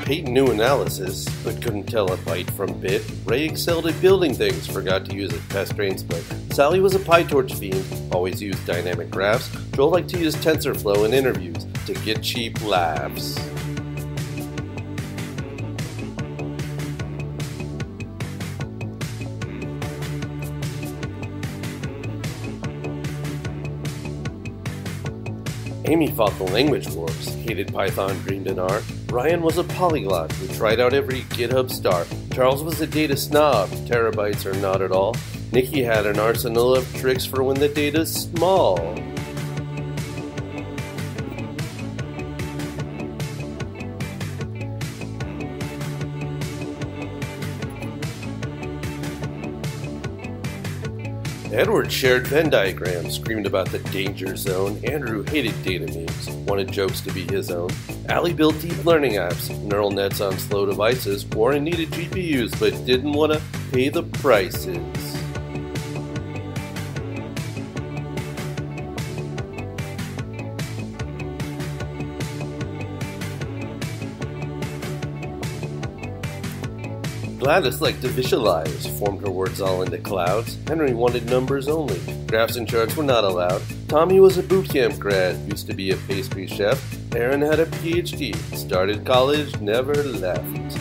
Peyton knew analysis, but couldn't tell a byte from bit. Ray excelled at building things, forgot to use a test train split. Sally was a PyTorch fiend, always used dynamic graphs. Joel liked to use TensorFlow in interviews to get cheap laughs. Amy fought the language wars, hated Python, dreamed in R. Ryan was a polyglot who tried out every GitHub star. Charles was a data snob, terabytes are not at all. Nikki had an arsenal of tricks for when the data's small. Edward shared Venn diagrams, screamed about the danger zone. Andrew hated data memes, wanted jokes to be his own. Allie built deep learning apps, neural nets on slow devices. Warren needed GPUs, but didn't want to pay the prices. Gladys liked to visualize, formed her words all into clouds. Henry wanted numbers only, graphs and charts were not allowed. Tommy was a bootcamp grad, used to be a pastry chef. Aaron had a PhD, started college, never left.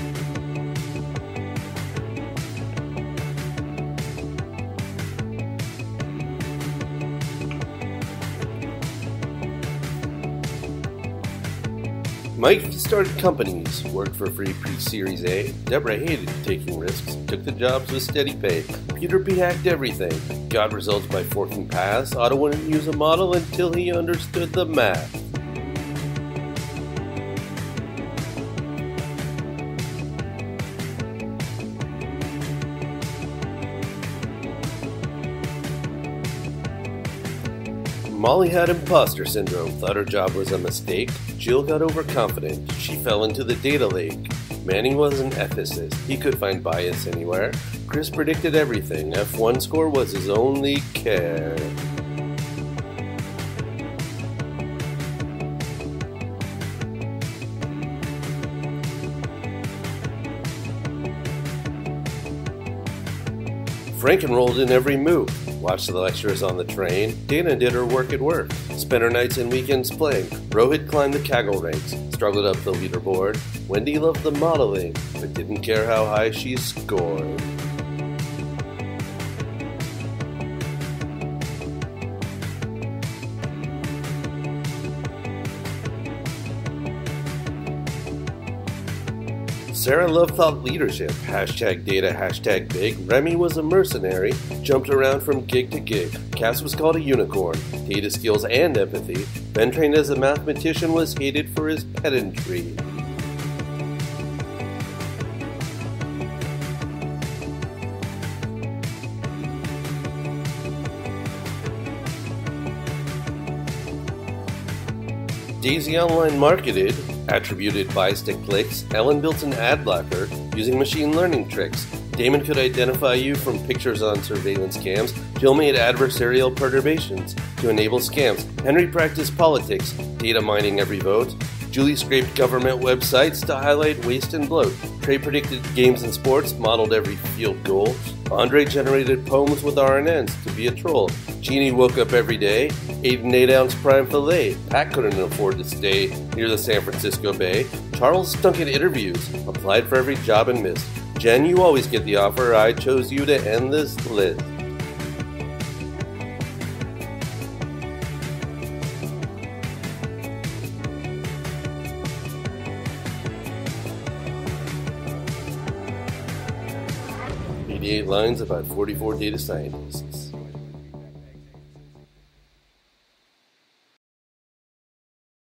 Mike started companies, worked for free pre-Series A. Deborah hated taking risks, took the jobs with steady pay. Peter hacked everything, got results by forking paths. Otto wouldn't use a model until he understood the math. Molly had imposter syndrome, thought her job was a mistake. Jill got overconfident, she fell into the data lake. Manny was an ethicist, he could find bias anywhere. Chris predicted everything, F1 score was his only care. Frank enrolled in every move, watched the lectures on the train. Dana did her work at work, spent her nights and weekends playing. Rohit climbed the Kaggle ranks, struggled up the leaderboard. Wendy loved the modeling, but didn't care how high she scored. Sarah loved thought leadership, hashtag data, hashtag big. Remy was a mercenary, jumped around from gig to gig. Cass was called a unicorn, data skills and empathy. Ben, trained as a mathematician, was hated for his pedantry. Daisy Online marketed, attributed buys to clicks. Ellen built an ad blocker using machine learning tricks. Damon could identify you from pictures on surveillance cams. Jill made adversarial perturbations to enable scams. Henry practiced politics, data mining every vote. Julie scraped government websites to highlight waste and bloat. Trey predicted games and sports, modeled every field goal. Andre generated poems with RNNs to be a troll. Jeannie woke up every day, ate an 8-ounce prime filet. Pat couldn't afford to stay near the San Francisco Bay. Charles stunk at interviews, applied for every job and missed. Jen, you always get the offer. I chose you to end this list. Lines, about 44 data scientists.